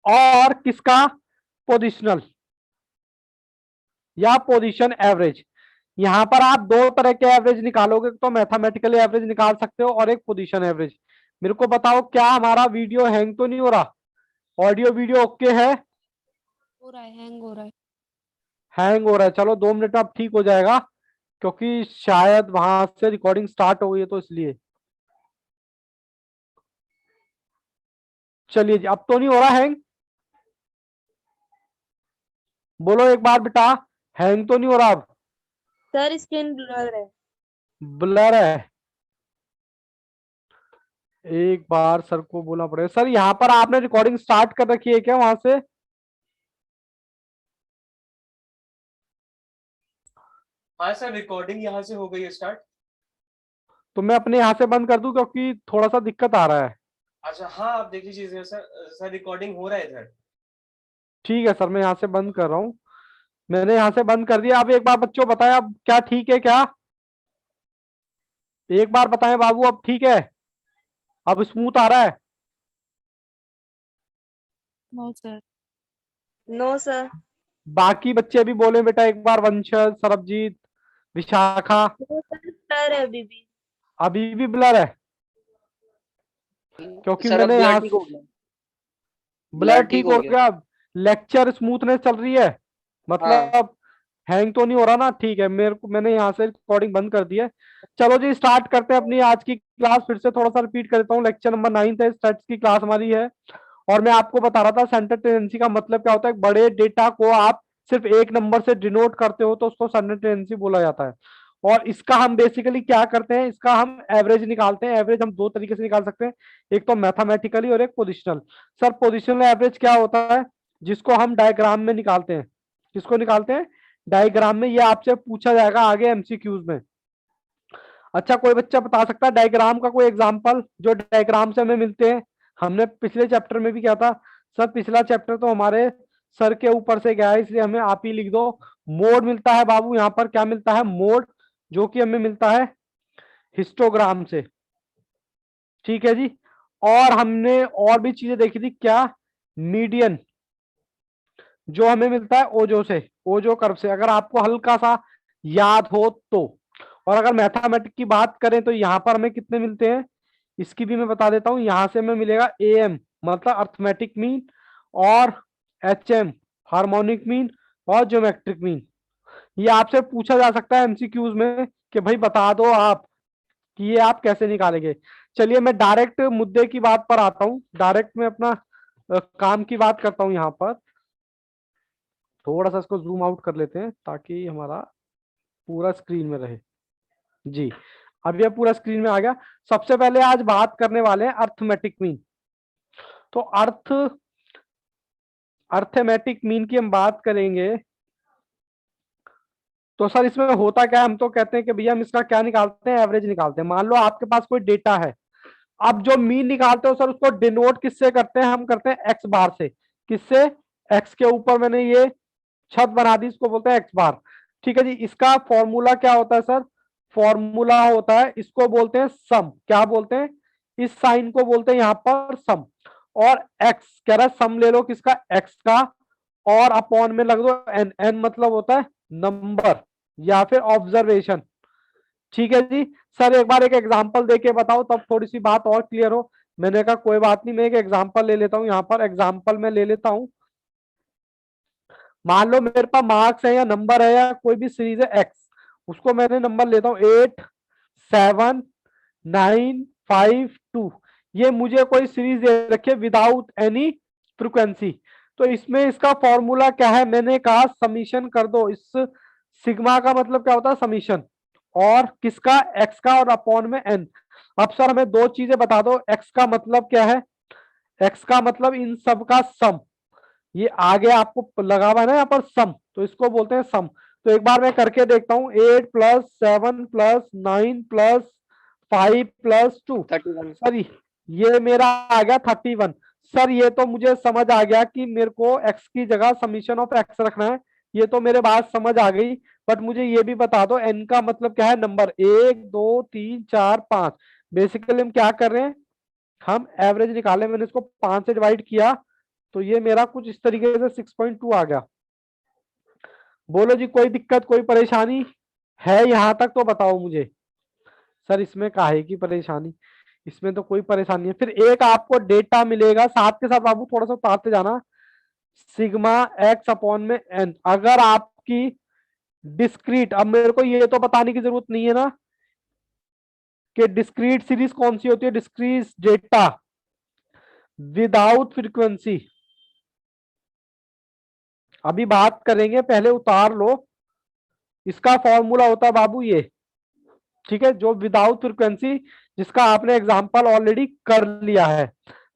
और किसका पोजिशनल या पोजीशन एवरेज। यहां पर आप दो तरह के एवरेज निकालोगे, तो मैथमेटिकली एवरेज निकाल सकते हो और एक पोजीशन एवरेज। मेरे को बताओ क्या हमारा वीडियो हैंग तो नहीं हो रहा, ऑडियो वीडियो ओके है? हो रहा है, हैंग हो रहा है। हैंग हो रहा है, चलो 2 मिनट में अब ठीक हो जाएगा, क्योंकि शायद वहां से रिकॉर्डिंग स्टार्ट हो गई है तो इसलिए। चलिए जी, अब तो नहीं हो रहा हैंग? बोलो एक बार बेटा, हैंग तो नहीं हो रहा अब? सर स्क्रीन ब्लर है। ब्लर है? एक बार सर को बोलना पड़ेगा। सर यहाँ पर आपने रिकॉर्डिंग स्टार्ट कर रखी है क्या वहां से? हाँ सर, रिकॉर्डिंग यहाँ से हो गई है स्टार्ट। तो मैं अपने यहाँ से बंद कर दूं, क्योंकि थोड़ा सा दिक्कत आ रहा है। अच्छा हाँ, आप देख लीजिए सर। सर रिकॉर्डिंग हो रहा है इधर। ठीक है सर, मैं यहाँ से बंद कर रहा हूँ। मैंने यहाँ से बंद कर दिया। अब एक बार बच्चों बताएं, अब क्या ठीक है क्या? एक बार बताएं बाबू, अब ठीक है? अब स्मूथ आ रहा है? No sir. No sir. बाकी बच्चे भी बोले बेटा एक बार, Vanshaj, Sarabjit, Vishakha. No sir, blur है अभी भी। अभी भी ब्लर है? क्योंकि सर अब मैंने ब्लर यहाँ ठीक हो गया। ब्लर ठीक हो गया। लेक्चर स्मूथनेस चल रही है, हाँ मतलब हैंग तो नहीं हो रहा ना? ठीक है, मेरे को मैंने यहाँ से रिकॉर्डिंग बंद कर दी है। चलो जी स्टार्ट करते हैं अपनी आज की क्लास। फिर से थोड़ा सा रिपीट कर देता हूँ, लेक्चर नंबर 9 है, स्टैट्स की क्लास हमारी है। और मैं आपको बता रहा था सेंटर टेंडेंसी का मतलब क्या होता है। बड़े डेटा को आप सिर्फ एक नंबर से डिनोट करते हो तो उसको सेंटर टेंडेंसी बोला जाता है। और इसका हम बेसिकली क्या करते हैं, इसका हम एवरेज निकालते हैं। एवरेज हम दो तरीके से निकाल सकते हैं, एक तो मैथमेटिकली और एक पोजिशनल। सर पोजिशनल एवरेज क्या होता है? जिसको हम डायग्राम में निकालते हैं। किसको निकालते हैं? डायग्राम में। ये आपसे पूछा जाएगा आगे एमसीक्यूज में। अच्छा, कोई बच्चा बता सकता है डायग्राम का कोई एग्जांपल जो डायग्राम से हमें मिलते हैं? हमने पिछले चैप्टर में भी किया था। सर पिछला चैप्टर तो हमारे सर के ऊपर से गया है, इसलिए हमें आप ही लिख दो। मोड मिलता है बाबू, यहाँ पर क्या मिलता है? मोड, जो कि हमें मिलता है हिस्टोग्राम से। ठीक है जी। और हमने और भी चीजें देखी थी, क्या? मीडियन, जो हमें मिलता है ओजो से, ओजो कर्व से, अगर आपको हल्का सा याद हो तो। और अगर मैथमेटिक की बात करें तो यहाँ पर हमें कितने मिलते हैं, इसकी भी मैं बता देता हूं। यहां से हमें मिलेगा एम, मतलब अर्थमेटिक मीन, और एच एम, हार्मोनिक मीन, और ज्योमेट्रिक मीन। ये आपसे पूछा जा सकता है एमसीक्यूज में कि भाई बता दो आप कि ये आप कैसे निकालेंगे। चलिए मैं डायरेक्ट मुद्दे की बात पर आता हूं। डायरेक्ट मैं अपना काम की बात करता हूं। यहाँ पर थोड़ा सा इसको जूम आउट कर लेते हैं ताकि हमारा पूरा स्क्रीन में रहे। जी, अब ये पूरा स्क्रीन में आ गया। सबसे पहले आज बात करने वाले हैं अर्थमेटिक मीन। तो अर्थमेटिक मीन की हम बात करेंगे। तो सर इसमें होता क्या है, हम तो कहते हैं कि भैया हम इसका क्या निकालते हैं, एवरेज निकालते हैं। मान लो आपके पास कोई डेटा है, अब जो मीन निकालते हो सर उसको डिनोट किससे करते हैं? हम करते हैं एक्स बार से। किससे? एक्स के ऊपर मैंने ये छत बना दी, इसको बोलते हैं एक्स बार। ठीक है जी। इसका फॉर्मूला क्या होता है सर? फॉर्मूला होता है, इसको बोलते हैं सम। क्या बोलते हैं? इस साइन को बोलते हैं यहाँ पर सम। और एक्स कह रहा है सम ले लो किसका? एक्स का। और अपॉन में लग दो एन। एन मतलब होता है नंबर या फिर ऑब्जर्वेशन। ठीक है जी। सर एक बार एक एग्जांपल देके बताओ, तब थोड़ी सी बात और क्लियर हो। मैंने कहा कोई बात नहीं, मैं एक एग्जांपल ले लेता हूं। यहाँ पर एग्जांपल में ले लेता हूं। मान लो मेरे पास मार्क्स है या नंबर है या कोई भी सीरीज है एक्स, उसको मैंने नंबर लेता हूं 8, 7, 9, 5, 2। ये मुझे कोई सीरीज दे रखी है विदाउट एनी फ्रीक्वेंसी। तो इसमें इसका फॉर्मूला क्या है? मैंने कहा समीशन कर दो। इस सिग्मा का मतलब क्या होता है? समीशन। और किसका? एक्स का, और अपॉन में एन। अब सर हमें दो चीजें बता दो। एक्स का मतलब क्या है? एक्स का मतलब इन सब का सम। ये आगे आपको लगा हुआ है ना यहाँ पर सम, तो इसको बोलते हैं सम। तो एक बार मैं करके देखता हूँ। 8 + 7 + 9 + 5 + 2। 31। सर ये मेरा आ गया 31। सर ये तो मुझे समझ आ गया कि मेरे को एक्स की जगह समीशन ऑफ एक्स रखना है। ये तो मेरे बात समझ आ गई। बट मुझे ये भी बता दो एन का मतलब क्या है? नंबर 1, 2, 3, 4, 5। बेसिकली हम क्या कर रहे हैं? हम एवरेज निकाले। मैंने इसको 5 से डिवाइड किया तो ये मेरा कुछ इस तरीके से 6.2 आ गया। बोलो जी, कोई दिक्कत, कोई परेशानी है यहाँ तक तो बताओ मुझे। सर इसमें काहे की परेशानी, इसमें तो कोई परेशानी है। फिर एक आपको डेटा मिलेगा साथ के साथ, बाबू थोड़ा सा उतारते जाना, सिग्मा एक्स अपॉन में एन। अगर आपकी डिस्क्रीट, अब मेरे को ये तो बताने की जरूरत नहीं है ना कि डिस्क्रीट सीरीज कौन सी होती है, डिस्क्रीट डेटा विदाउट फ्रीक्वेंसी। अभी बात करेंगे, पहले उतार लो। इसका फॉर्मूला होता है बाबू ये, ठीक है, जो विदाउट फ्रीक्वेंसी, जिसका आपने एग्जांपल ऑलरेडी कर लिया है।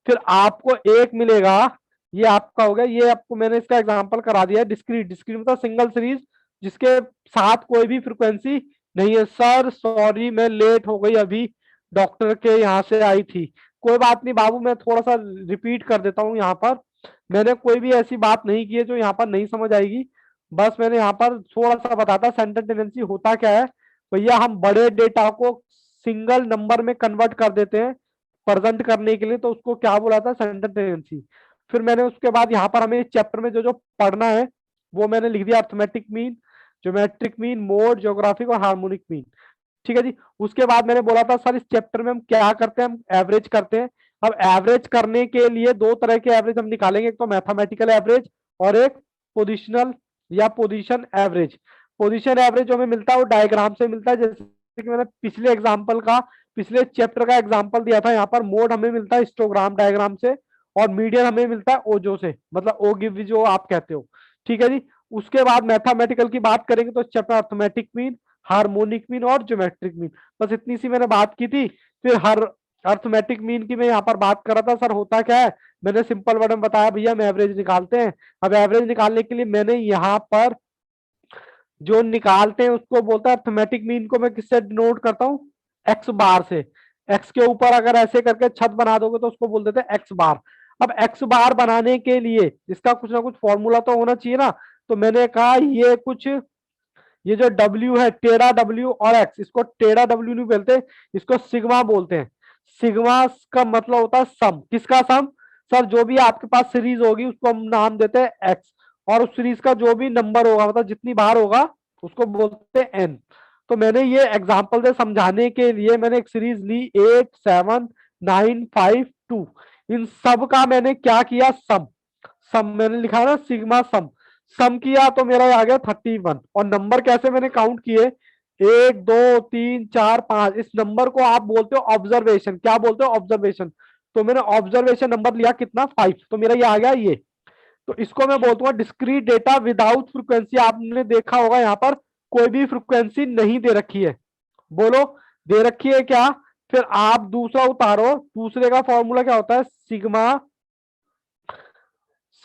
फिर आपको एक मिलेगा, ये आपका हो गया, ये आपको मैंने इसका एग्जांपल करा दिया है। डिस्क्रीट, डिस्क्रीट मतलब सिंगल सीरीज जिसके साथ कोई भी फ्रीक्वेंसी नहीं है। सर सॉरी मैं लेट हो गई, अभी डॉक्टर के यहाँ से आई थी। कोई बात नहीं बाबू, मैं थोड़ा सा रिपीट कर देता हूँ। यहाँ पर मैंने कोई भी ऐसी बात नहीं की है जो यहाँ पर नहीं समझ आएगी। बस मैंने यहाँ पर थोड़ा सा बताता सेंटर टेंडेंसी होता क्या है। भैया हम बड़े डेटा को सिंगल नंबर में कन्वर्ट कर देते हैं प्रेजेंट करने के लिए, तो उसको क्या बोला था, सेंटर टेंडेंसी। फिर मैंने उसके बाद यहाँ पर हमें चैप्टर में जो जो पढ़ना है वो मैंने लिख दिया, arithmetic mean, geometric mean, mode, geographic और हार्मोनिक मीन। ठीक है जी। उसके बाद मैंने बोला था सर इस चैप्टर में हम क्या करते हैं, हम एवरेज करते हैं। अब एवरेज करने के लिए दो तरह के एवरेज हम निकालेंगे, एक तो मैथमेटिकल एवरेज और एक पोजिशनल या पोजीशन एवरेज। पोजीशन एवरेज जो हमें मिलता है वो डायग्राम से मिलता है, जैसे कि मैंने पिछले एग्जांपल का, पिछले चैप्टर का एग्जांपल दिया था। यहाँ पर मोड हमें मिलता है हिस्टोग्राम डायग्राम से, और मीडियन हमें मिलता है ओजो से, मतलब ओ गिव जो आप कहते हो। ठीक है जी। उसके बाद मैथमेटिकल की बात करेंगे तो chapter arithmetic mean, harmonic mean और ज्योमेट्रिक मीन। बस इतनी सी मैंने बात की थी। फिर हर अर्थमेटिक मीन की मैं यहाँ पर बात कर रहा था, सर होता क्या है, मैंने सिंपल वर्ड में बताया भैया हम एवरेज निकालते हैं। अब एवरेज निकालने के लिए मैंने यहाँ पर जो निकालते हैं उसको बोलता है अर्थमेटिक मीन को मैं किससे डिनोट करता हूँ, एक्स बार से। एक्स के ऊपर अगर ऐसे करके छत बना दोगे तो उसको बोल देते हैं एक्स बार। अब एक्स बार बनाने के लिए इसका कुछ ना कुछ फॉर्मूला तो होना चाहिए ना। तो मैंने कहा ये कुछ, ये जो W है, टेढ़ा W और X, इसको टेढ़ा W नहीं बोलते, इसको सिग्मा बोलते हैं। सिग्मा का मतलब होता है सम। किसका सम, सर जो भी आपके पास सीरीज होगी उसको हम नाम देते हैं X, और उस सीरीज का जो भी नंबर होगा, मतलब जितनी बार होगा, उसको बोलते हैं N। तो मैंने ये एग्जाम्पल से समझाने के लिए मैंने एक सीरीज ली 8 7 9 5 2, इन सब का मैंने क्या किया, सम। सम मैंने लिखा ना, सिग्मा सम। सम किया तो मेरा आ गया 31। और नंबर कैसे मैंने काउंट किए, 1 2 3 4 5। इस नंबर को आप बोलते हो ऑब्जर्वेशन, क्या बोलते हो, ऑब्जर्वेशन। तो मैंने ऑब्जर्वेशन नंबर लिया कितना, 5, तो मेरा ये आ गया ये। तो इसको मैं बोलता हूँ डिस्क्रीट डेटा विदाउट फ्रीक्वेंसी। आपने देखा होगा यहाँ पर कोई भी फ्रीक्वेंसी नहीं दे रखी है, बोलो दे रखी है क्या। फिर आप दूसरा उतारो, दूसरे का फॉर्मूला क्या होता है, सिग्मा,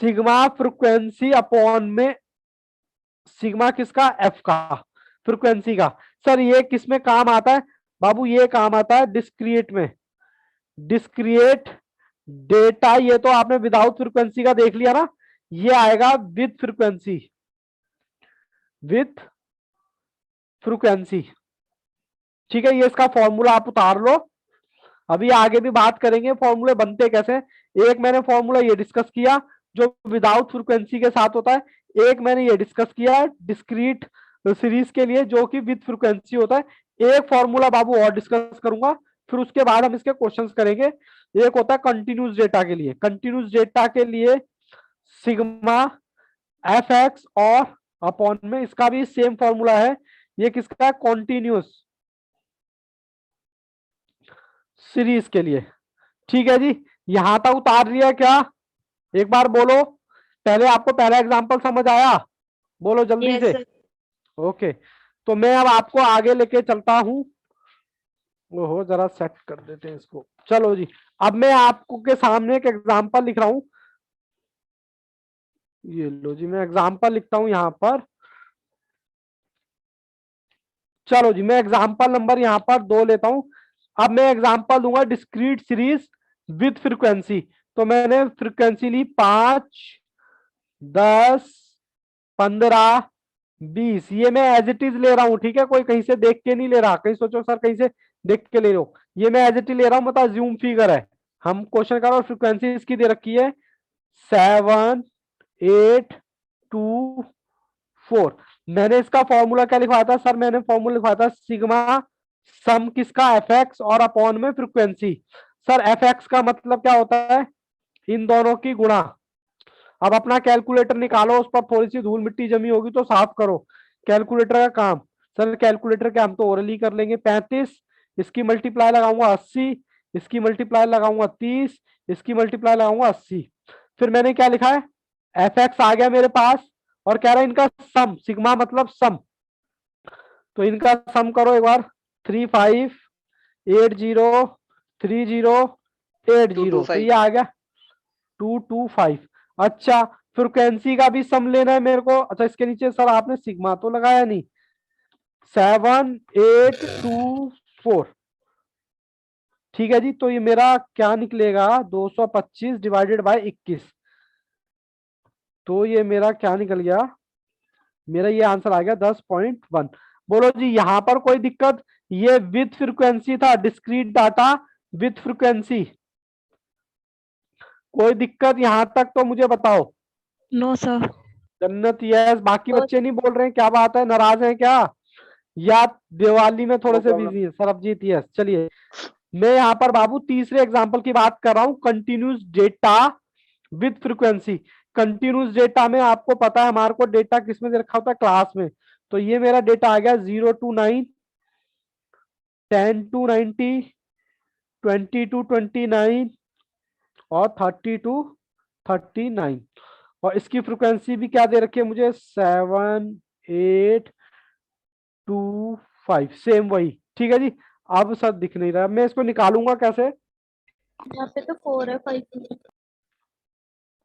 सिग्मा फ्रीक्वेंसी अपॉन में सिग्मा किसका, एफ का, फ्रीक्वेंसी का। सर ये किस में काम आता है, बाबू ये काम आता है डिस्क्रिएट में। डिस्क्रिएट डेटा, ये तो आपने विदाउट फ्रीक्वेंसी का देख लिया ना, ये आएगा विद फ्रीक्वेंसी, विथ फ्रीक्वेंसी। ठीक है, ये इसका फॉर्मूला आप उतार लो। अभी आगे भी बात करेंगे फॉर्मूले बनते कैसे। एक मैंने फॉर्मूला ये डिस्कस किया जो विदाउट फ्रीक्वेंसी के साथ होता है, एक मैंने ये डिस्कस किया डिस्क्रीट सीरीज के लिए जो कि विद फ्रीक्वेंसी होता है। एक फॉर्मूला बाबू और डिस्कस करूंगा, फिर उसके बाद हम इसके क्वेश्चंस करेंगे। एक होता है कंटिन्यूस डेटा के लिए, कंटिन्यूस डेटा के लिए सिग्मा एफ एक्स और अपॉन में, इसका भी सेम फॉर्मूला है। ये किसका है, कॉन्टिन्यूस सीरीज के लिए। ठीक है जी, यहां तक उतार लिया क्या, एक बार बोलो। पहले आपको पहला एग्जांपल समझ आया, बोलो जल्दी Yes, से। sir. ओके, तो मैं अब आपको आगे लेके चलता हूं। ओहो, जरा सेट कर देते हैं इसको। चलो जी, अब मैं आपको के सामने एक एग्जांपल लिख रहा हूं। ये लो जी, मैं एग्जांपल लिखता हूं यहां पर। चलो जी, मैं एग्जांपल नंबर यहां पर 2 लेता हूं। अब मैं एग्जांपल दूंगा डिस्क्रीट सीरीज विद फ्रीक्वेंसी। तो मैंने फ्रीक्वेंसी ली 5 10 15 20। ये मैं एज इट इज ले रहा हूं, ठीक है, कोई कहीं से देख के नहीं ले रहा। कहीं सोचो सर कहीं से देख के ले रहे हो, ये मैं एज इट इज ले रहा हूं, मतलब ज्यूम फिगर है। हम क्वेश्चन कर रहे हो, फ्रीक्वेंसी इसकी दे रखी है 7 8 2 4। मैंने इसका फॉर्मूला क्या लिखवाया था सर? मैंने फॉर्मूला लिखवाया था सिग्मा सम किसका, एफ एक्स और अपॉन में फ्रीक्वेंसी। सर एफ एक्स का मतलब क्या होता है? इन दोनों की गुणा। अब अपना कैलकुलेटर निकालो, उस पर थोड़ी सी धूल मिट्टी जमी होगी तो साफ करो। कैलकुलेटर का काम। सर कैलकुलेटर के हम तो ओरली कर लेंगे। 35, इसकी मल्टीप्लाई लगाऊंगा 80, इसकी मल्टीप्लाई लगाऊंगा 30, इसकी मल्टीप्लाई लगाऊंगा 80। फिर मैंने क्या लिखा है? एफ एक्स आ गया मेरे पास और कह रहा है इनका सम, सिग्मा मतलब सम। तो इनका सम करो एक बार। 35803080, तो ये आ गया 225। अच्छा, फ्रिक्वेंसी का भी सम लेना है मेरे को। अच्छा, इसके नीचे सर आपने सिग्मा तो लगाया नहीं। 7824, ठीक है जी। तो ये मेरा क्या निकलेगा? 225 डिवाइडेड बाय 21। तो ये मेरा क्या निकल गया? मेरा ये आंसर आ गया 10.1। बोलो जी यहां पर कोई दिक्कत? ये विथ फ्रीक्वेंसी था, डिस्क्रीट डाटा विथ फ्रीक्वेंसी। कोई दिक्कत यहां तक तो मुझे बताओ। No sir. जन्नत यस, बाकी तो बच्चे नहीं बोल रहे हैं, क्या बात है? नाराज हैं क्या? या दिवाली में थोड़े No से problem. बिजी है? सरबजीत यस। चलिए, मैं यहाँ पर बाबू तीसरे एग्जांपल की बात कर रहा हूं, continuous data with frequency. Continuous data में आपको पता है हमारे को डेटा किसमें दे रखा होता है? क्लास में। तो ये मेरा डेटा आ गया 0 to 9, 10 to 90, 20 to 29 और 30 to 39। और इसकी फ्रीक्वेंसी भी क्या दे रखी है मुझे? 7825, सेम वही। ठीक है जी। अब सर दिख नहीं रहा, मैं इसको निकालूंगा कैसे? यहाँ पे तो 4 है, 5 नहीं।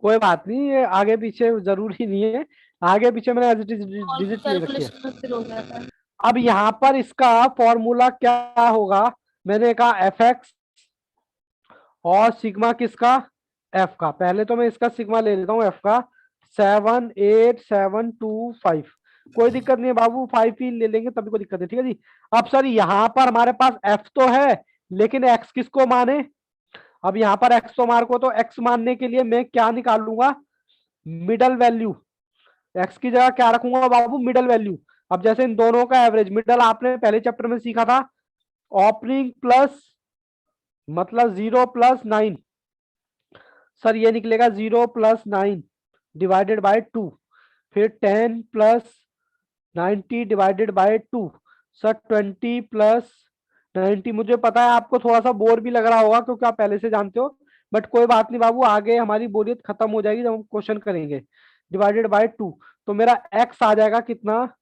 कोई बात नहीं, ये आगे पीछे जरूरी नहीं है। आगे पीछे मैंने as it is All digit ले रखी है। कैलकुलेशन में फिर हो जाता है। अब यहाँ पर इसका फॉर्मूला क्या होगा? मैंने कहा एफ एक्स और सिग्मा किसका? एफ का। पहले तो मैं इसका सिग्मा ले लेता हूँ, एफ का। 78725। कोई दिक्कत नहीं है बाबू, 5 ही ले लेंगे तभी कोई दिक्कत है। ठीक है जी। अब सर यहाँ पर हमारे पास एफ तो है, लेकिन एक्स किसको माने? अब यहाँ पर एक्स तो मार को, तो एक्स मानने के लिए मैं क्या निकालूंगा? Middle value. एक्स की जगह क्या रखूंगा बाबू? Middle value. अब जैसे इन दोनों का एवरेज, मिडल आपने पहले चैप्टर में सीखा था। ओपनिंग प्लस मतलब 0 + 9। सर ये निकलेगा 0 + 9 डिवाइडेड बाय 2। फिर 10 + 90 डिवाइडेड बाय 2। सर 20 + 90। मुझे पता है आपको थोड़ा सा बोर भी लग रहा होगा क्योंकि आप पहले से जानते हो, बट कोई बात नहीं बाबू, आगे हमारी बोरियत खत्म हो जाएगी जब हम क्वेश्चन करेंगे। Divided by 2। तो मेरा एक्स आ जाएगा कितना?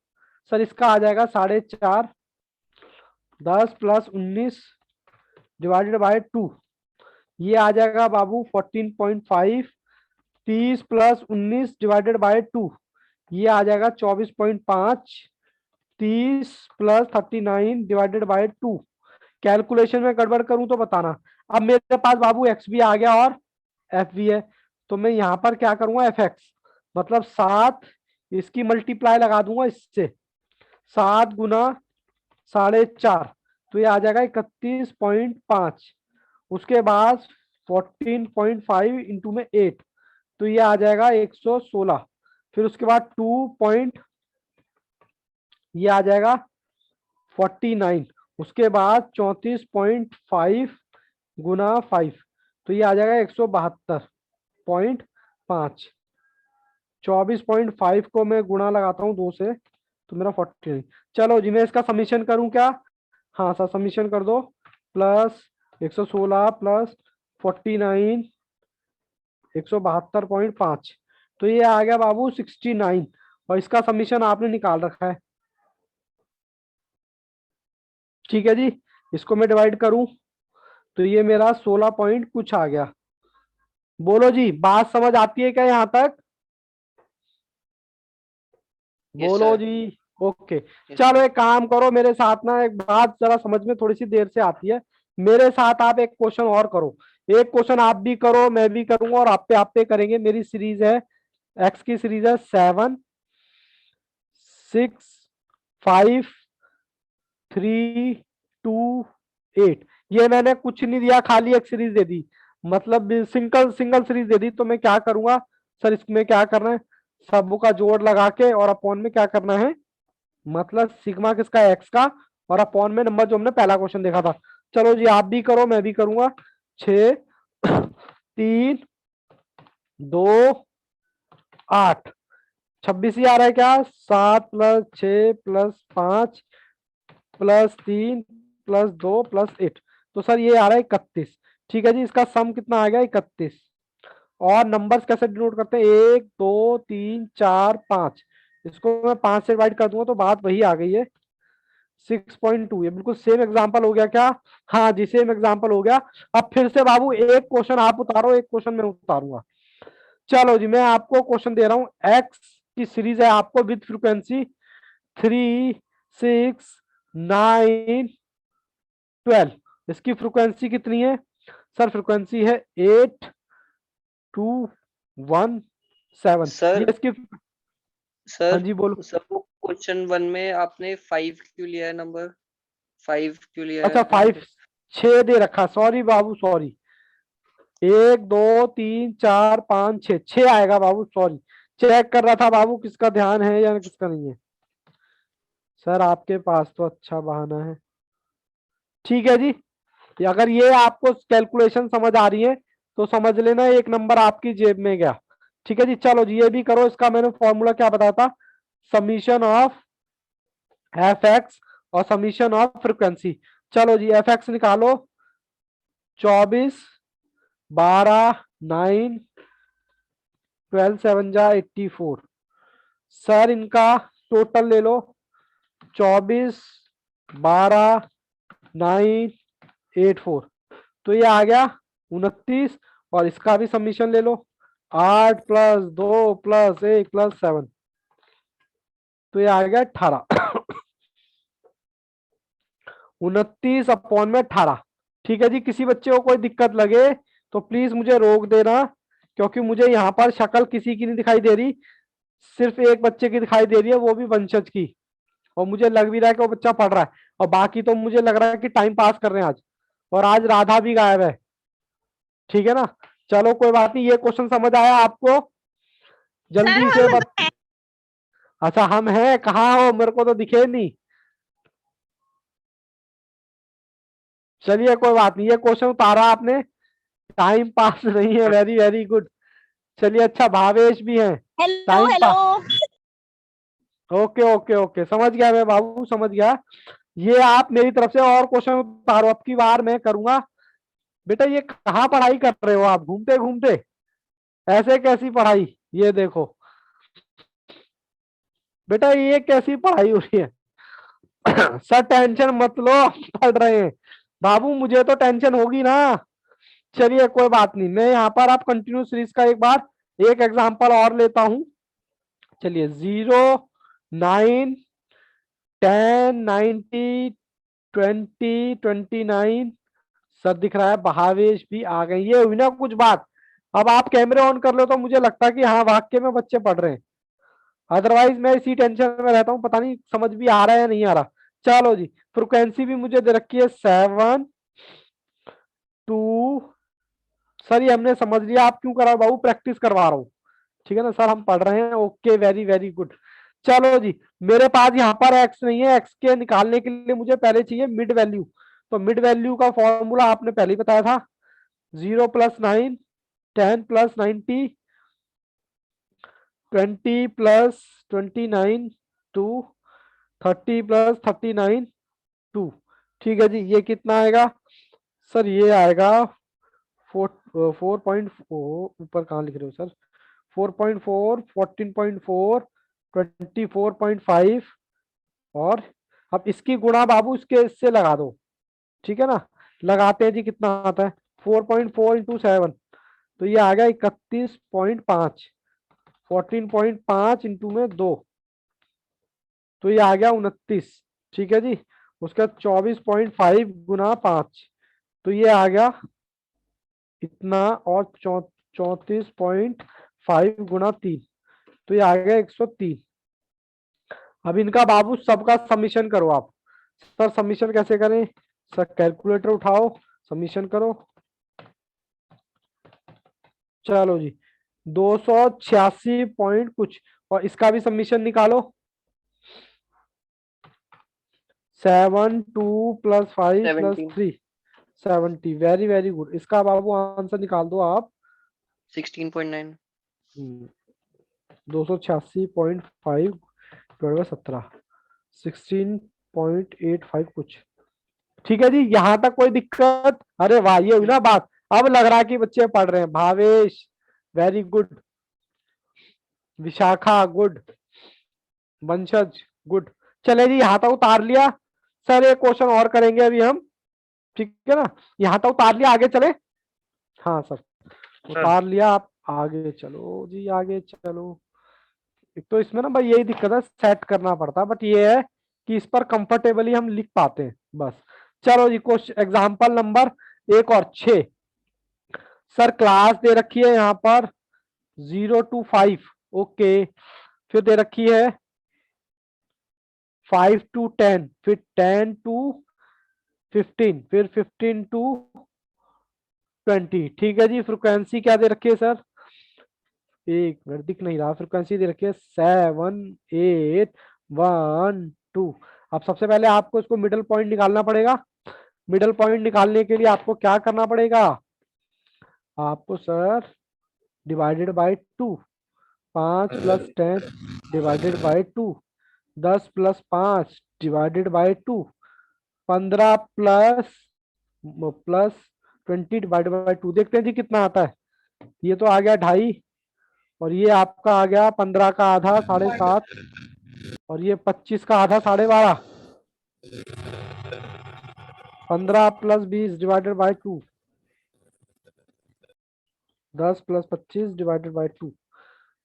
सर इसका आ जाएगा 4.5। 10 + 19 डिवाइडेड बाय 2, ये आ जाएगा बाबू 14.5। 30 + 19 डिवाइडेड बाय 2, ये आ जाएगा 24.5। 30 + 39 डिवाइडेड बाय 2। कैलकुलेशन में गड़बड़ करूं तो बताना। अब मेरे पास बाबू एक्स भी आ गया और एफ भी है, तो मैं यहां पर क्या करूंगा? एफ एक्स मतलब 7, इसकी मल्टीप्लाई लगा दूंगा इससे। 7 गुना 4.5, तो ये आ जाएगा 31.5। उसके बाद 14.5 इंटू में 8, तो ये आ जाएगा 116। फिर उसके बाद 2 पॉइंट, ये आ जाएगा 49। उसके बाद 34.5 गुना 5, तो ये आ जाएगा 172.5। 24.5 को मैं गुणा लगाता हूँ 2 से, तो मेरा 49। चलो जी, मैं इसका समीशन करूं क्या? हाँ सर, समीशन कर दो। प्लस 116 प्लस 49, 172.5, तो ये आ गया बाबू 69। और इसका समीशन आपने निकाल रखा है। ठीक है जी। इसको मैं डिवाइड करूं तो ये मेरा 16 पॉइंट कुछ आ गया। बोलो जी, बात समझ आती है क्या यहां तक? Yes, बोलो sir. जी। ओके। Yes, चलो sir. एक काम करो मेरे साथ ना, एक बात जरा समझ में थोड़ी सी देर से आती है। मेरे साथ आप एक क्वेश्चन और करो। एक क्वेश्चन आप भी करो, मैं भी करूंगा, और आप पे करेंगे। मेरी सीरीज है, एक्स की सीरीज है 7 6 5 3 2 8। ये मैंने कुछ नहीं दिया, खाली एक सीरीज दे दी। मतलब सिंगल सिंगल सीरीज दे दी तो मैं क्या करूंगा सर, इसमें क्या करना है, सबों का जोड़ लगा के और अपॉन में क्या करना है, मतलब सिग्मा किसका, एक्स का, और अपॉन में नंबर जो हमने पहला क्वेश्चन देखा था। चलो जी आप भी करो, मैं भी करूंगा। 6 3 2 8 26 ही आ रहा है क्या, 7 + 6 + 5 + 3 + 2 + 8, तो सर ये आ रहा है 31। ठीक है जी, इसका सम कितना आ गया, 31। और नंबर्स कैसे डिनोट करते हैं, 1 2 3 4 5, इसको मैं 5 से डिवाइड कर दूंगा तो बात वही आ गई है 6.2। ये बिल्कुल सेम एग्जांपल हो गया क्या, हाँ जी सेम एग्जांपल हो गया। अब फिर से बाबू एक क्वेश्चन आप उतारो, एक क्वेश्चन मैं उतारूंगा। चलो जी मैं आपको क्वेश्चन दे रहा हूं, एक्स की सीरीज है आपको विद फ्रीक्वेंसी 3 6 9 12, इसकी फ्रीक्वेंसी कितनी है सर, फ्रीक्वेंसी है 8 2 1 7। सर ये इसकी, हाँ सर जी बोलो। सर वो क्वेश्चन 1 में आपने 5 क्यों लिया है नंबर, 5 क्यों लिया अच्छा है? 5 6 दे रखा, सॉरी बाबू सॉरी, 1 2 3 4 5 6 6 आएगा बाबू, सॉरी चेक कर रहा था बाबू किसका ध्यान है या किसका नहीं है। सर आपके पास तो अच्छा बहाना है। ठीक है जी, अगर ये आपको कैलकुलेशन समझ आ रही है तो समझ लेना एक नंबर आपकी जेब में गया। ठीक है जी, चलो जी ये भी करो, इसका मैंने फॉर्मूला क्या बताया था, समीशन ऑफ एफ एक्स और समीशन ऑफ फ्रिक्वेंसी। चलो जी एफ एक्स निकालो, 24 12 9 12 7 जा 84। सर इनका टोटल ले लो, 24 12 9 84, तो ये आ गया 29। और इसका भी सबमिशन ले लो, 8 + 2 + 1 + 7, तो ये आ गया 18। 29 अपॉन में 18। ठीक है जी, किसी बच्चे को कोई दिक्कत लगे तो प्लीज मुझे रोक देना, क्योंकि मुझे यहाँ पर शक्ल किसी की नहीं दिखाई दे रही, सिर्फ एक बच्चे की दिखाई दे रही है, वो भी वंशज की, और मुझे लग भी रहा है कि वो बच्चा पढ़ रहा है, और बाकी तो मुझे लग रहा है कि टाइम पास कर रहे हैं आज, और आज राधा भी गायब है। ठीक है ना, चलो कोई बात नहीं, ये क्वेश्चन समझ आया आपको, जल्दी से अच्छा हम हैं, कहाँ हो, मेरे को तो दिखे नहीं। चलिए कोई बात नहीं, ये क्वेश्चन उतारा आपने, टाइम पास नहीं है, वेरी वेरी गुड। चलिए अच्छा भावेश भी है, हेलो टाइम हेलो। पास, ओके ओके ओके समझ गया मैं बाबू, समझ गया। ये आप मेरी तरफ से और क्वेश्चन उतारो, अब की बार मैं करूंगा। बेटा ये कहाँ पढ़ाई कर रहे हो आप, घूमते घूमते, ऐसे कैसी पढ़ाई, ये देखो बेटा ये कैसी पढ़ाई हो रही है। सर टेंशन मत लो, पढ़ रहे हैं बाबू, मुझे तो टेंशन होगी ना। चलिए कोई बात नहीं, मैं यहाँ पर आप कंटिन्यू सीरीज का एक बार एक एग्जांपल और लेता हूं। चलिए 0 9 10 90 20 29, सर दिख रहा है भावेश भी आ गए, ये हुई ना कुछ बात। अब आप कैमरे ऑन कर लो तो मुझे लगता है कि हाँ वाक्य में बच्चे पढ़ रहे हैं, अदरवाइज मैं इसी टेंशन में रहता हूँ, पता नहीं समझ भी आ रहा है या नहीं आ रहा। चलो जी फ्रिक्वेंसी भी मुझे दे रखी है 7 2, सर ये हमने समझ लिया, आप क्यों करा बाबू, प्रैक्टिस करवा रहा हूँ। ठीक है ना सर, हम पढ़ रहे हैं, ओके वेरी वेरी गुड। चलो जी, मेरे पास यहाँ पर एक्स नहीं है, एक्स के निकालने के लिए मुझे पहले चाहिए मिड वैल्यू, तो मिड वैल्यू का फॉर्मूला आपने पहले ही बताया था, 0 + 9 10 + 90 20 + 29 2 30 + 39 2। ठीक है जी, ये कितना आएगा सर, ये आएगा 4.4, ऊपर कहाँ लिख रहे हो सर, 4.4 14.4 24.5, और अब इसकी गुणा बाबू इसके इससे लगा दो। ठीक है ना, लगाते हैं जी, कितना आता है 4.4 × 7, तो ये आ गया 31.5, 14.5 इंटू में 2, तो ये आ गया 29। ठीक है जी, उसका 24.5 × 5, तो ये आ गया इतना, और 34.5 × 3, तो ये आ गया 103। अब इनका बाबू सबका सबमिशन करो आप। सर सबमिशन कैसे करें, सर कैलकुलेटर उठाओ, सबमिशन करो। चलो जी 286 पॉइंट कुछ, और इसका भी सबमिशन निकालो। 7 2 +5 + 17 3 70। Very very good. इसका बाबू आंसर निकाल दो आप। 16.9 286.5 / 17 16.85 कुछ। ठीक है जी, यहाँ तक कोई दिक्कत? अरे वाह, ये हुई ना बात। अब लग रहा है कि बच्चे पढ़ रहे हैं। Bhavesh very good, Vishakha good, वंशज गुड। चले जी, यहाँ तक उतार लिया। सर एक क्वेश्चन और करेंगे अभी हम, ठीक है ना? यहाँ तक उतार लिया, आगे चले। हाँ सर, उतार लिया, आप आगे चलो जी, आगे चलो। एक तो इसमें ना भाई यही दिक्कत है, सेट करना पड़ता है, बट ये है कि इस पर कंफर्टेबली हम लिख पाते हैं बस। चलो जी, क्वेश्चन एग्जाम्पल नंबर 1 और 6। सर क्लास दे रखी है यहाँ पर 0 to 5, ओके। फिर दे रखी है 5 to 10, फिर 10 to 15, फिर 15 to 20। ठीक है जी, फ्रिक्वेंसी क्या दे रखी है सर? एक मिनट, दिख नहीं रहा। फ्रिक्वेंसी दे रखी है 7 8 1 2। अब सबसे पहले आपको इसको मिडल पॉइंट निकालना पड़ेगा। मिडल पॉइंट निकालने के लिए आपको क्या करना पड़ेगा? आपको sir divided by 2, 5 + 10 divided by 2, 10 + 5 divided by 2, 15 plus 20 divided by 2। देखते हैं जी कितना आता है। ये तो आ गया 2.5, और ये आपका आ गया 15 का आधा 7.5, और ये 25 का आधा 12.5। 15 + 20 डिवाइडेड बाय 2, 10 + 25 डिवाइडेड बाय 2।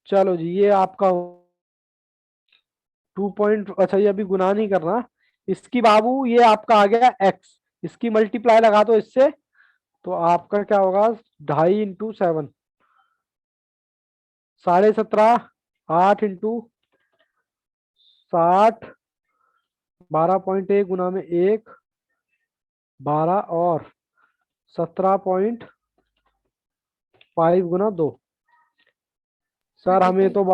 चलो जी, ये आपका 2 पॉइंट, अच्छा ये अभी गुना नहीं करना। इसकी बाबू ये आपका आ गया x, इसकी मल्टीप्लाई लगा दो इससे, तो आपका क्या होगा? 2.5 × 7 17.5, 8 × 60 12.1 गुना में 1 12, और 17.5 गुना 2। सर हमें तो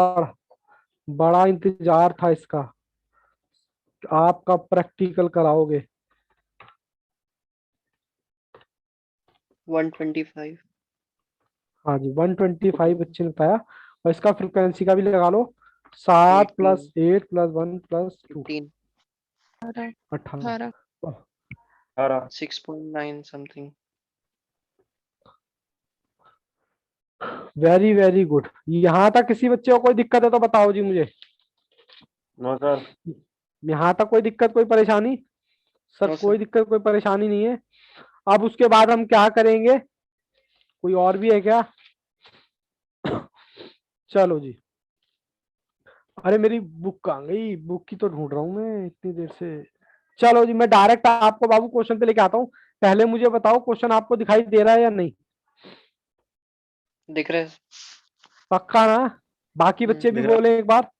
बड़ा इंतजार था इसका। आप कब प्रैक्टिकल कराओगे? 125 हाँ जी, 125 बच्चे ने बताया। और इसका फ्रिक्वेंसी का भी लगा लो। 7 + 8 + 1 + 2 15 18। 6.9 समथिंग। Very very good. यहाँ तक किसी बच्चे को कोई दिक्कत है तो बताओ जी मुझे। No sir. यहाँ तक कोई दिक्कत, कोई परेशानी? सर नो कोई सर। दिक्कत, कोई परेशानी नहीं है। अब उसके बाद हम क्या करेंगे? कोई और भी है क्या? चलो जी। अरे मेरी बुक कहाँ गई? बुक की तो ढूंढ रहा हूँ मैं इतनी देर से। चलो जी, मैं डायरेक्ट आपको बाबू क्वेश्चन पे लेके आता हूँ। पहले मुझे बताओ क्वेश्चन आपको दिखाई दे रहा है या नहीं? दिख रहा है। पक्का ना? बाकी बच्चे भी दिख रहा है। बोले एक बार।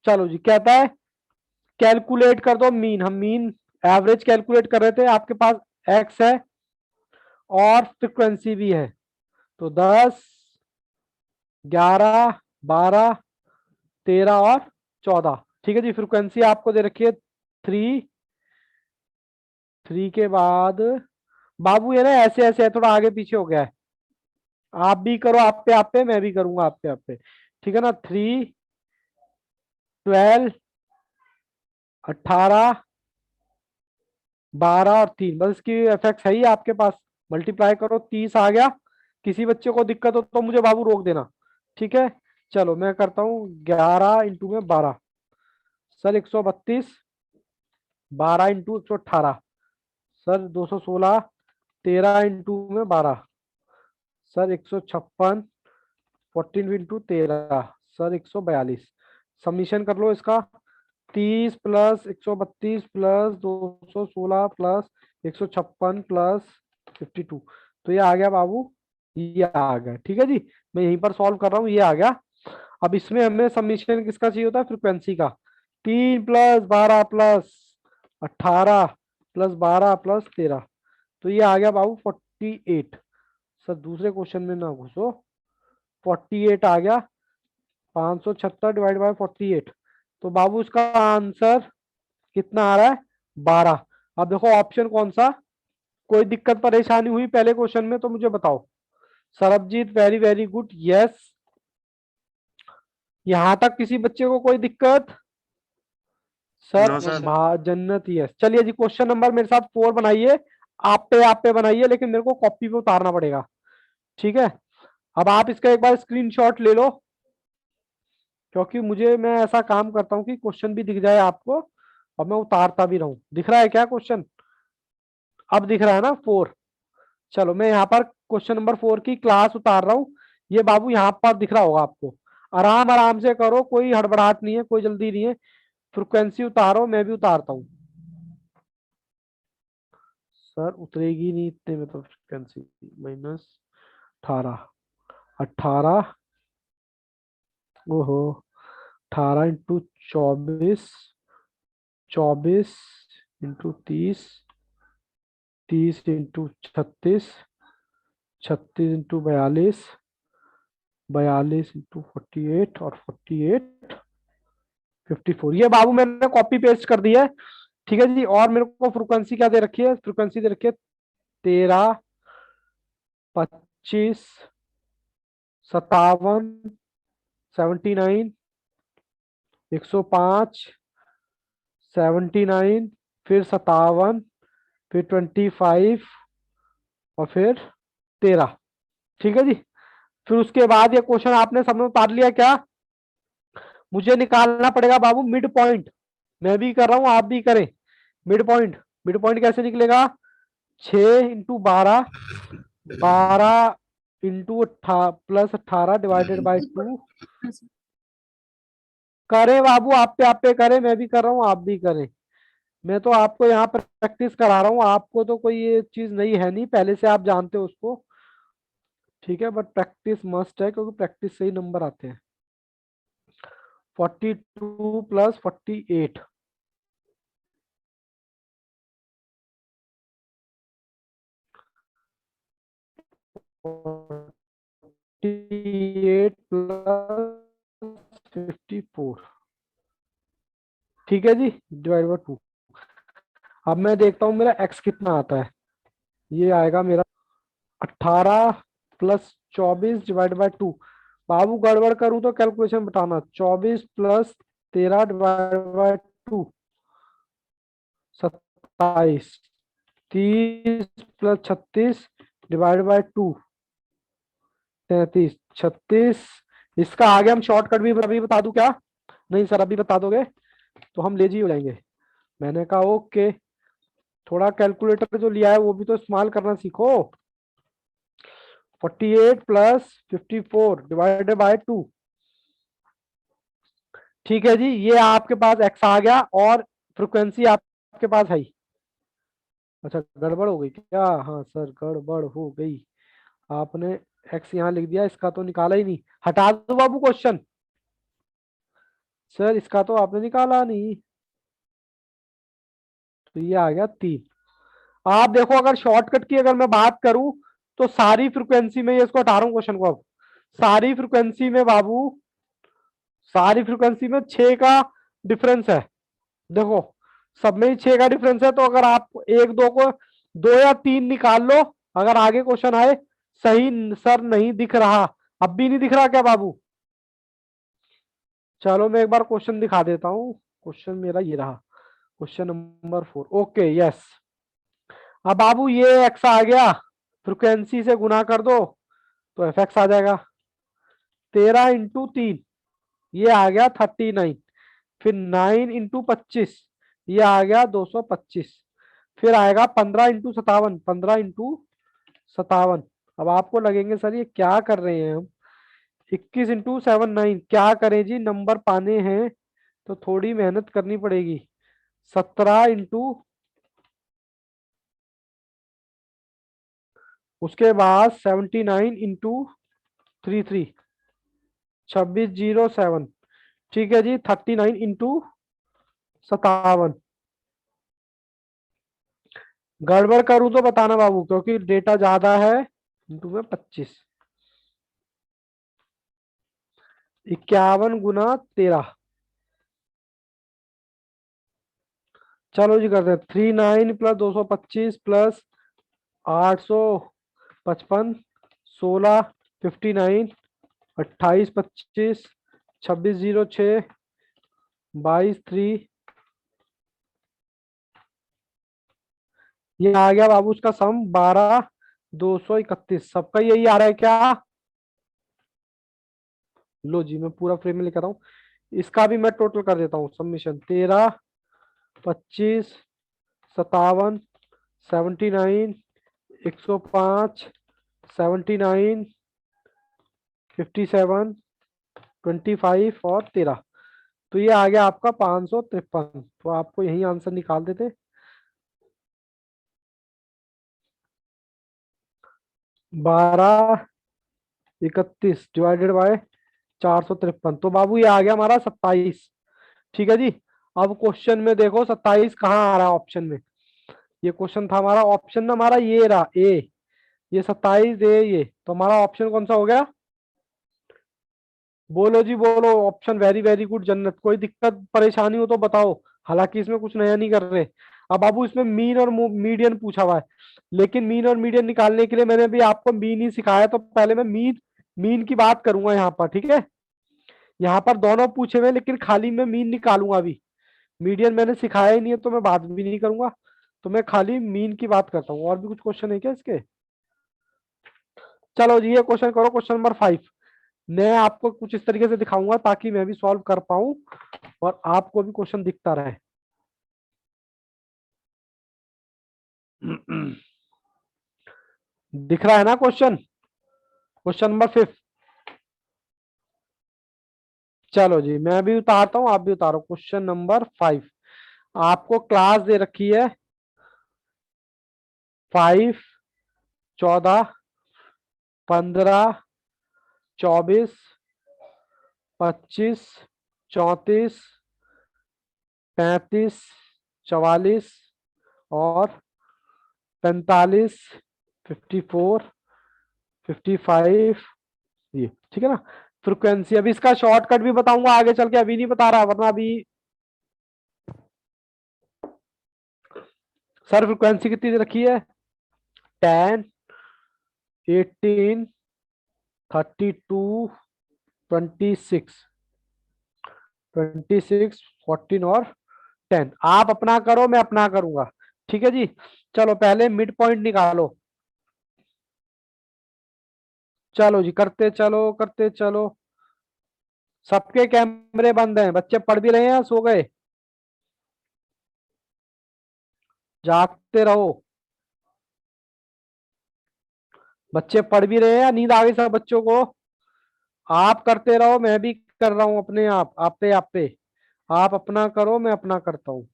चलो जी, कहता है कैलकुलेट कर दो मीन। हम मीन एवरेज कैलकुलेट कर रहे थे। आपके पास एक्स है और फ्रिक्वेंसी भी है, तो 10 11 12 13 और 14। ठीक है जी, फ्रिक्वेंसी आपको दे रखी है 3। 3 के बाद बाबू ये ना ऐसे ऐसे है, थोड़ा आगे पीछे हो गया है। आप भी करो आप पे, मैं भी करूंगा आप पे। ठीक है ना? 3 12 18 12 और 3, बस इसकी इफेक्ट है ही आपके पास। मल्टीप्लाई करो, 30 आ गया। किसी बच्चे को दिक्कत हो तो मुझे बाबू रोक देना, ठीक है? चलो मैं करता हूँ 11 × 12, sir 132। 12 × 118, sir 216। 13 × 12, sir 156। 14 × 13, sir 142। Submission कर लो इसका। 30 + 132 + 216 + 156 + 52, तो ये आ गया बाबू। ये आ गया, ठीक है जी। मैं यहीं पर सॉल्व कर रहा हूँ, ये आ गया। अब इसमें हमें सबमिशन किसका चाहिए होता है? फ्रिक्वेंसी का। 3 + 12 + 18 + 12 + 13, तो ये आ गया बाबू 48। सर दूसरे क्वेश्चन में ना घुसो। 48 आ गया, 576 डिवाइड बाय 48, तो बाबू इसका आंसर कितना आ रहा है? 12। अब देखो ऑप्शन कौन सा, कोई दिक्कत परेशानी हुई पहले क्वेश्चन में तो मुझे बताओ। Sarabjit very very good, yes. यहां तक किसी बच्चे को कोई दिक्कत? Sir no sir. Jannat, yes. चलिए जी, क्वेश्चन नंबर मेरे साथ 4 बनाइए। आप पे बनाइए, लेकिन मेरे को कॉपी पे उतारना पड़ेगा, ठीक है? अब आप इसका एक बार स्क्रीनशॉट ले लो, क्योंकि मैं ऐसा काम करता हूँ कि क्वेश्चन भी दिख जाए आपको और मैं उतारता भी रहूं। दिख रहा है क्या क्वेश्चन? अब दिख रहा है ना 4? चलो मैं यहाँ पर क्वेश्चन नंबर 4 की क्लास उतार रहा हूँ। ये बाबू यहाँ पर दिख रहा होगा आपको। आराम आराम से करो, कोई हड़बड़ाहट नहीं है, कोई जल्दी नहीं है। फ्रिक्वेंसी उतारो, मैं भी उतारता हूँ। सर उतरेगी नहीं इतने में तो फ्रिक्वेंसी। -18, 18, ओहो, 18 into 24, 24 into 30, 30 into 36, 36 into 42, 42 into 48 और 48, 54। ये बाबू मैंने कॉपी पेस्ट कर दिया है, ठीक है जी। और मेरे को फ्रिक्वेंसी क्या दे रखी है? फ्रिक्वेंसी दे रखी है 13, 25, 57, 79, 105, 79, फिर 57, फिर 25 और फिर 13, ठीक है जी। फिर उसके बाद ये क्वेश्चन आपने सबने उतार लिया क्या? मुझे निकालना पड़ेगा बाबू मिड पॉइंट। मैं भी कर रहा हूं, आप भी करें। मिड पॉइंट, मिड पॉइंट कैसे निकलेगा? 6 into 12, 12 into plus 18 divided by 2। करें बाबू, आप पे करें, मैं भी कर रहा हूँ, आप भी करें। मैं तो आपको यहाँ पर प्रैक्टिस करा रहा हूँ, आपको तो कोई ये चीज नहीं है, नहीं पहले से आप जानते हो उसको, ठीक है? बट प्रैक्टिस मस्ट है, क्योंकि प्रैक्टिस से ही नंबर आते हैं। 42 प्लस 48, प्लस 54, ठीक है जी, डिवाइड बाय 2। अब मैं देखता हूँ मेरा x कितना आता है। ये आएगा मेरा 18 प्लस 24 डिवाइड बाय 2। बाबू गड़बड़ करूं तो कैलकुलेशन बताना। 24 plus 13 divide by 2, 27, 30 plus 36 divide by 2, 33, 36। इसका आगे हम शॉर्टकट भी अभी बता दूं क्या? नहीं सर, अभी बता दोगे तो हम लेजी हो जाएंगे। मैंने कहा ओके, थोड़ा कैलकुलेटर जो लिया है वो भी तो इस्तेमाल करना सीखो। 48 प्लस 54 डिवाइडेड बाय 2, ठीक है जी। ये आपके पास x आ गया और फ्रिक्वेंसी आपके पास है। अच्छा गड़बड़ हो गई क्या? हाँ सर गड़बड़ हो गई, आपने x यहाँ लिख दिया, इसका तो निकाला ही नहीं। हटा दो बाबू क्वेश्चन। सर इसका तो आपने निकाला नहीं, तो ये आ गया 3। आप देखो, अगर शॉर्टकट की अगर मैं बात करूं तो सारी फ्रिक्वेंसी में, ये इसको हटा रहा हूं क्वेश्चन को। अब सारी फ्रिक्वेंसी में बाबू, सारी फ्रिक्वेंसी में 6 का डिफरेंस है। देखो सब में ही 6 का डिफरेंस है, तो अगर आप एक दो को 2 या 3 निकाल लो, अगर आगे क्वेश्चन आए सही। सर नहीं दिख रहा, अब भी नहीं दिख रहा क्या बाबू? चलो मैं एक बार क्वेश्चन दिखा देता हूँ। क्वेश्चन मेरा ये रहा, क्वेश्चन नंबर 4। Okay yes. अब बाबू ये एक्स आ गया, फ्रिक्वेंसी से गुना कर दो तो एफ एक्स आ जाएगा। 13 इंटू 3, ये आ गया 39। फिर 9 इंटू 25, ये आ गया 225। फिर आएगा 15 इंटू 57, 15 इंटू 57। अब आपको लगेंगे सर ये क्या कर रहे हैं हम? 21 इंटू 7, 9। क्या करें जी, नंबर पाने हैं तो थोड़ी मेहनत करनी पड़ेगी। 17 इंटू, उसके बाद 79 इंटू 33, 2607, ठीक है जी। 39 इंटू 57। गड़बड़ करूं तो बताना बाबू, क्योंकि डेटा ज्यादा है इंटू में 25, 51 गुना 13। चलो जी करते हैं 39 प्लस 225 प्लस 855, 16, 59, 28, 25, 26, 06, 22, 3। ये आ गया बाबू उसका सम 12, 231। सबका यही आ रहा है क्या? लो जी मैं पूरा फ्रेम में लिखा हूँ। इसका भी मैं टोटल कर देता हूँ सबमिशन। 13, 25, 57, 79, 105, 79, 57, 25 और 13। तो ये आ गया आपका 553। तो आपको यही आंसर निकाल देते। 12, 31 डिवाइडेड बाय 453। तो बाबू ये आ गया हमारा 27। ठीक है जी। अब क्वेश्चन में देखो 27 कहाँ आ रहा है ऑप्शन में। ये क्वेश्चन था हमारा, ऑप्शन में हमारा ये रहा ए। ये 27 ए ये, तो हमारा ऑप्शन कौन सा हो गया? बोलो जी बोलो। ऑप्शन वेरी वेरी गुड जन्नत। कोई दिक्कत परेशानी हो तो बताओ, हालांकि इसमें कुछ नया नहीं कर रहे। अब बाबू इसमें मीन और मीडियन पूछा हुआ है, लेकिन मीन और मीडियन निकालने के लिए मैंने भी आपको मीन ही सिखाया, तो पहले मैं मीन मीन की बात करूंगा यहाँ पर। ठीक है, यहाँ पर दोनों पूछे हुए लेकिन खाली मैं मीन निकालूंगा अभी। मीडियन मैंने सिखाया ही नहीं है तो मैं बात भी नहीं करूंगा। तो मैं खाली मीन की बात करता हूँ। और भी कुछ क्वेश्चन है क्या इसके? चलो जी ये क्वेश्चन करो, क्वेश्चन नंबर 5। मैं आपको कुछ इस तरीके से दिखाऊंगा ताकि मैं भी सॉल्व कर पाऊं और आपको भी क्वेश्चन दिखता रहे। दिख रहा है ना क्वेश्चन? Question number 5। चलो जी मैं भी उतारता हूं, आप भी उतारो। क्वेश्चन नंबर 5 आपको क्लास दे रखी है 5, 14, 15, 24, 25, 34, 35, 44 और 45, 54, 55। ये ठीक है ना फ्रिक्वेंसी। अभी इसका शॉर्टकट भी बताऊंगा आगे चल के, अभी नहीं बता रहा, वरना अभी। सर फ्रिक्वेंसी कितनी दे रखी है? 10, 18, 32, 26, 26, 14 और 10। आप अपना करो, मैं अपना करूंगा। ठीक है जी। चलो पहले मिड पॉइंट निकालो। चलो जी करते चलो करते चलो। सबके कैमरे बंद हैं, बच्चे पढ़ भी रहे हैं या सो गए? जागते रहो। बच्चे पढ़ भी रहे हैं या नींद आ गई सब बच्चों को? आप करते रहो, मैं भी कर रहा हूं अपने आप पे। आप अपना करो, मैं अपना करता हूँ।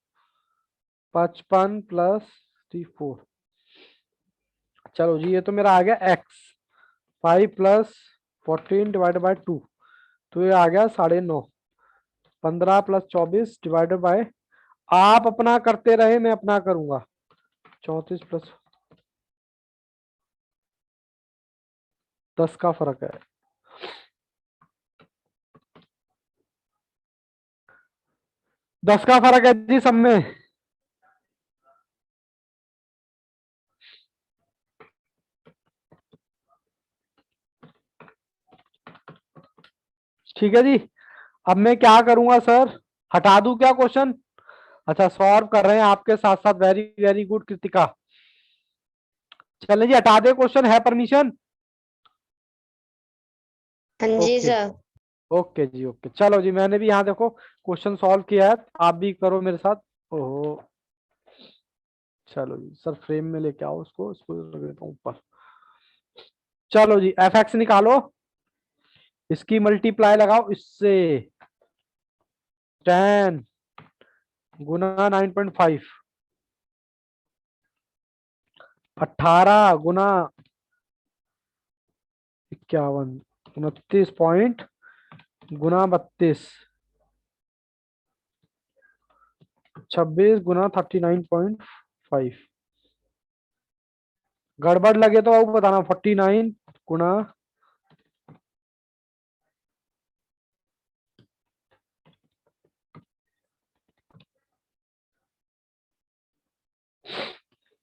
55 प्लस 34। चलो जी ये तो मेरा आ गया एक्स। 5 प्लस 14 डिवाइडेड बाय 2, तो ये आ गया 9.5। 15 प्लस 24 डिवाइडेड बाय, आप अपना करते रहे मैं अपना करूंगा। 34 प्लस 10 का फर्क है। 10 का फर्क है जी सब में। ठीक है जी। अब मैं क्या करूंगा सर? हटा दूं क्या क्वेश्चन? अच्छा सॉल्व कर रहे हैं आपके साथ साथ, वेरी वेरी गुड कृतिका। चलिए जी हटा दे क्वेश्चन, है परमिशन? हाँ जी ओके सर। ओके जी ओके। चलो जी मैंने भी यहाँ देखो क्वेश्चन सॉल्व किया है, आप भी करो मेरे साथ। ओहो चलो जी सर फ्रेम में लेके आओ उसको, इसको रख देता हूँ ऊपर। चलो जी एफ एक्स निकालो, इसकी मल्टीप्लाई लगाओ इससे। 10 गुना 9.5, 18 गुना 51, 29 पॉइंट गुना 32, 26 गुना 39.5। गड़बड़ लगे तो आपको बताना। 49 गुना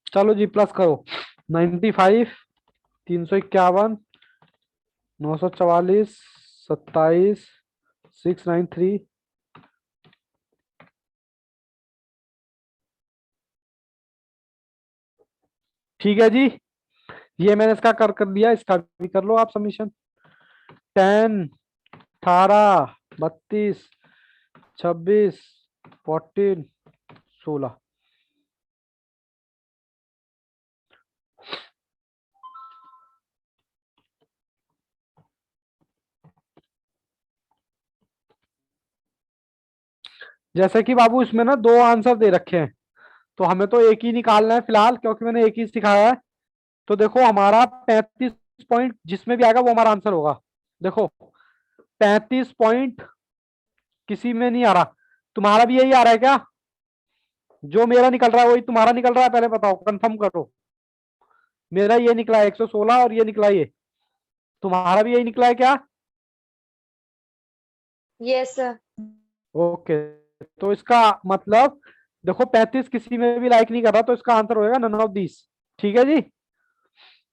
चलो जी प्लस करो। 95, 351, 944, 27, 693। ठीक है जी, ये मैंने इसका कर दिया, इसका भी कर लो आप सबमिशन। 10, 18, 32, 26, 14, 16। जैसे कि बाबू इसमें ना दो आंसर दे रखे हैं, तो हमें तो एक ही निकालना है फिलहाल, क्योंकि मैंने एक ही सिखाया है। तो देखो हमारा 35 पॉइंट जिसमें भी आएगा वो हमारा आंसर होगा। देखो 35 पॉइंट किसी में नहीं आ रहा। तुम्हारा भी यही आ रहा है क्या? जो मेरा निकल रहा है वही तुम्हारा निकल रहा है? पहले बताओ, कंफर्म करो। मेरा ये निकला है 116 और ये निकला ये। तुम्हारा भी यही निकला है क्या? Yes, sir. ओके, तो इसका मतलब देखो 35 किसी में भी लाइक नहीं कर रहा, तो इसका आंसर होगा नन ऑफ दिस। ठीक है जी,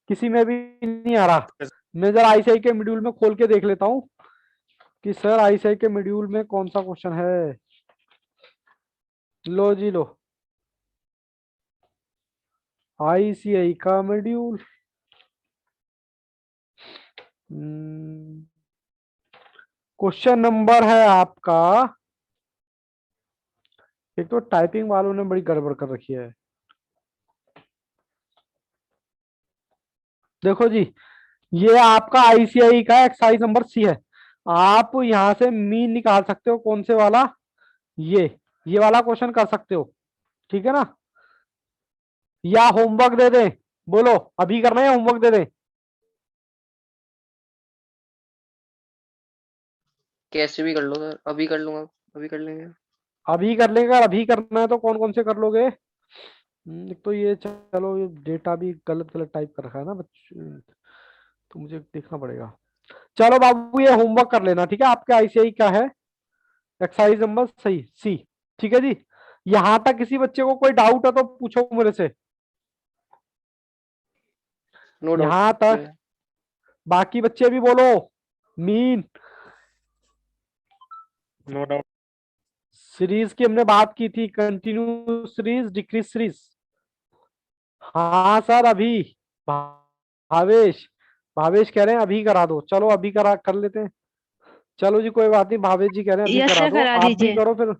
किसी में भी नहीं आ रहा। मैं जरा आईसीआई के मॉड्यूल में खोल के देख लेता हूँ कि सर आईसीआई के मॉड्यूल में कौन सा क्वेश्चन है। लो जी लो, आईसीआई का मॉड्यूल। क्वेश्चन नंबर है आपका, एक तो टाइपिंग वालों ने बड़ी गड़बड़ कर रखी है। देखो जी, ये आपका आईसीआई का एक्सरसाइज नंबर सी है। आप यहां से मीन निकाल सकते हो कौन से वाला, ये वाला क्वेश्चन कर सकते हो। ठीक है ना? या होमवर्क दे दें? बोलो, अभी करना है या होमवर्क दे दें? कैसे भी कर लो सर, अभी कर लूंगा, अभी कर लेंगे। अभी कर लेगा। अभी करना है तो कौन कौन से कर लोगे? एक तो ये चलो, ये डेटा भी गलत गलत टाइप कर रखा है ना बच्चे, तो मुझे देखना पड़ेगा। चलो बाबू ये होमवर्क कर लेना, ठीक है? आपके आईसीआई का है एक्सरसाइज नंबर सही सी। ठीक है जी, यहां तक किसी बच्चे को कोई डाउट है तो पूछो मेरे से। नो डाउट यहां तक सर। बाकी बच्चे भी बोलो। Mean no doubt. सीरीज की हमने बात की थी, कंटिन्यू सीरीज, डिक्रीज सीरीज। हाँ सर अभी। भावेश, भावेश कह रहे हैं अभी करा दो। चलो अभी करा कर लेते हैं। चलो जी कोई बात नहीं, भावेश जी कह रहे हैं अभी यस करा सर, दो। करा आप भी दीजिए। करो फिर,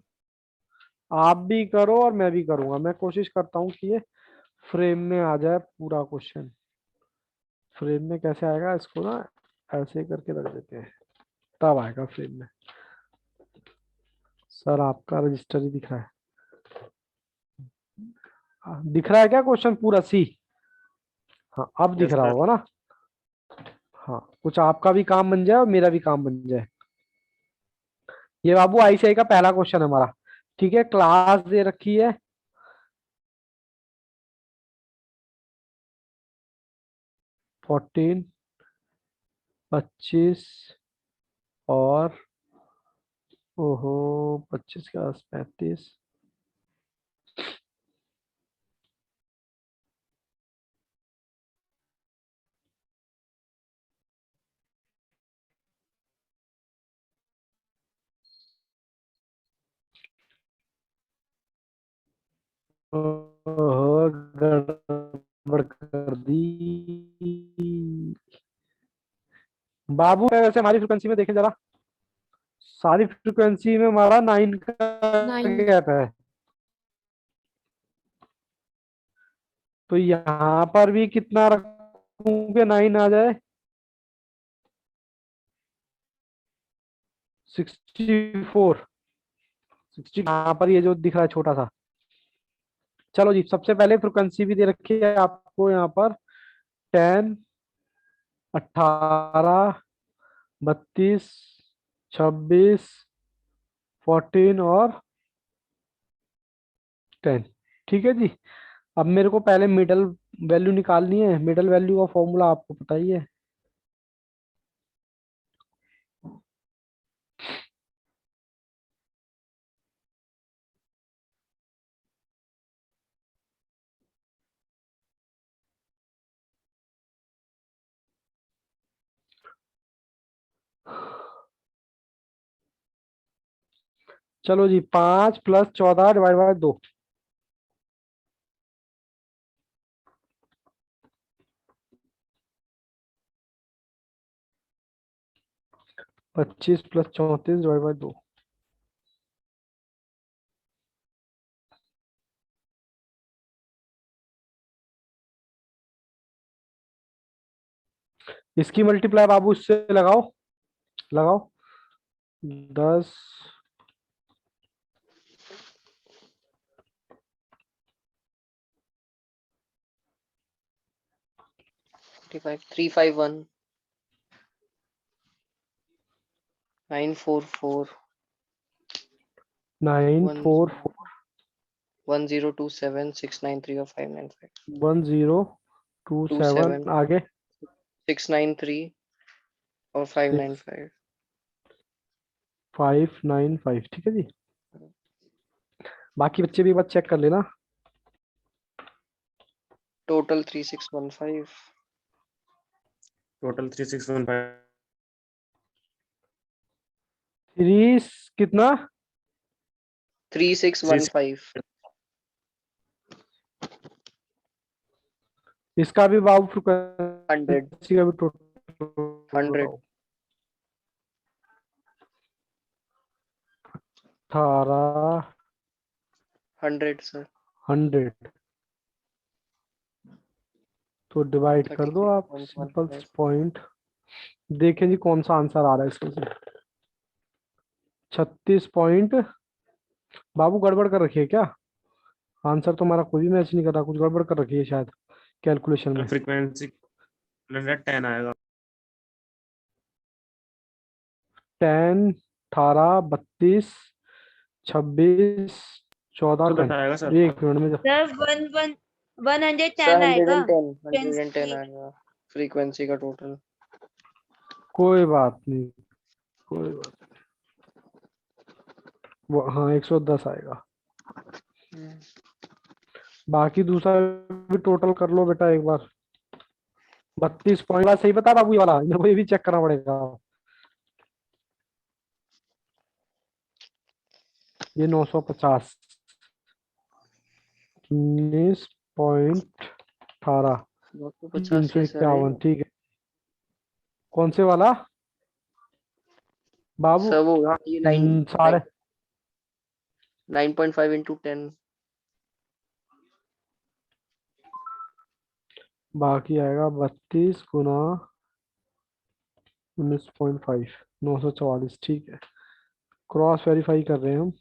आप भी करो और मैं भी करूंगा। मैं कोशिश करता हूँ कि ये फ्रेम में आ जाए पूरा क्वेश्चन। फ्रेम में कैसे आएगा, इसको ना ऐसे ही करके रख देते हैं, तब आएगा फ्रेम में। सर आपका रजिस्टर ही दिख रहा है। दिख रहा है क्या क्वेश्चन पूरा सी? हाँ अब दिख यस रहा सर। होगा ना? हाँ, कुछ आपका भी काम बन जाए और मेरा भी काम बन जाए। ये बाबू आईसीआई का पहला क्वेश्चन है हमारा। ठीक है, क्लास दे रखी है 14, 25 और ओहो 25 के आस 35। ओहो गड़बड़ कर दी बाबू। वैसे हमारी फ्रिक्वेंसी में देखें जरा, सारी फ्रिक्वेंसी में हमारा 9 का 9। गैप है। तो यहाँ पर भी कितना रखूं कि 9 आ जाए? 64, 60। यहाँ पर ये जो दिख रहा है छोटा सा। चलो जी, सबसे पहले फ्रिक्वेंसी भी दे रखी है आपको यहाँ पर। 10, 18, 32, 26, 14 और 10। ठीक है जी, अब मेरे को पहले मिडल वैल्यू निकालनी है, मिडल वैल्यू का फॉर्मूला आपको पता ही है। चलो जी, 5 + 14 ÷ 2। 25 + 34 ÷ 2। इसकी मल्टीप्लाई बाबू इससे लगाओ, लगाओ। 10 45 351 944 944 1027 693 और 595 1027 आगे 693 और 595 595। ठीक है जी, बाकी बच्चे भी एक बार चेक कर लेना। टोटल 3615 टोटल 3615 3 कितना? 3615 इसका भी बाबू 100 फ्रीक्वेंसी का भी टोटल 100 बताओ। 18 100 सर 100 तो डिवाइड कर दो आप, सिंपल 33.15 पॉइंट। देखें जी कौन सा आंसर आ रहा है इसमें से। 36 पॉइंट। बाबू गड़बड़ कर रखी है क्या? आंसर तो हमारा कोई भी मैच नहीं कर रहा, कुछ गड़बड़ कर रखी है शायद कैलकुलेशन में। फ्रीक्वेंसी 10 आएगा। 10 18 32 26 14 तो 10। बताएगा सर। एक मिनट में सर 110 सर आएगा 110 आएगा फ्रीक्वेंसी का टोटल। कोई बात नहीं, कोई बात वो हाँ 110 आएगा। बाकी दूसरा भी टोटल कर लो बेटा एक बार। 32 पॉइंट वाला सही बता बाबू, ये वाला मेरे को ये भी चेक करना पड़ेगा। ये 950 19.18 50 कैसे 351। आएगा ठीक है, कौन से वाला बाबू? सर? वो हाँ ये 9 साढ़े 9.5 into 10 बाकी आएगा 32 गुना 19.5 944। ठीक है, क्रॉस वेरीफाई कर रहे हैं हम।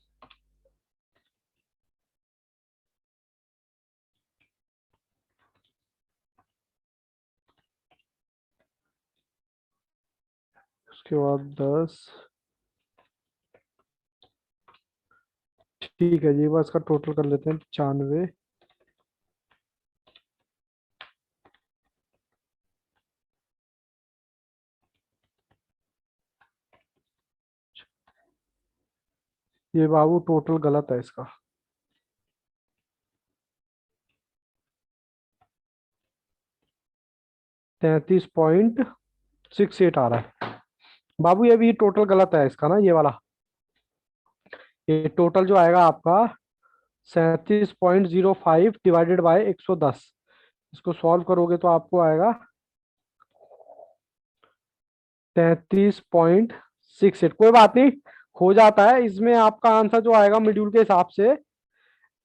उसके बाद 10। ठीक है जी, बस इसका टोटल कर लेते हैं 95। ये बाबू टोटल गलत है इसका। तैतीस पॉइंट 68 आ रहा है बाबू, ये भी टोटल गलत है इसका ना, ये वाला। ये टोटल जो आएगा आपका 37.05 डिवाइडेड बाय 110। इसको सॉल्व करोगे तो आपको आएगा 33.68। कोई बात नहीं, हो जाता है। इसमें आपका आंसर जो आएगा मॉड्यूल के हिसाब से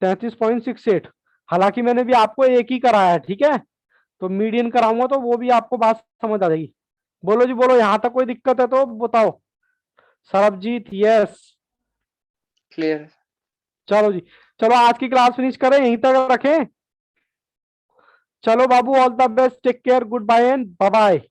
33.68। हालांकि मैंने भी आपको एक ही कराया है, ठीक है, तो मीडियन कराऊंगा तो वो भी आपको बात समझ आ जाएगी। बोलो जी बोलो, यहां तक कोई दिक्कत है तो बताओ। सरबजीत यस। क्लियर। चलो जी, चलो आज की क्लास फिनिश करें, यहीं तक रखें। चलो बाबू, all the best, take care, good bye and bye bye.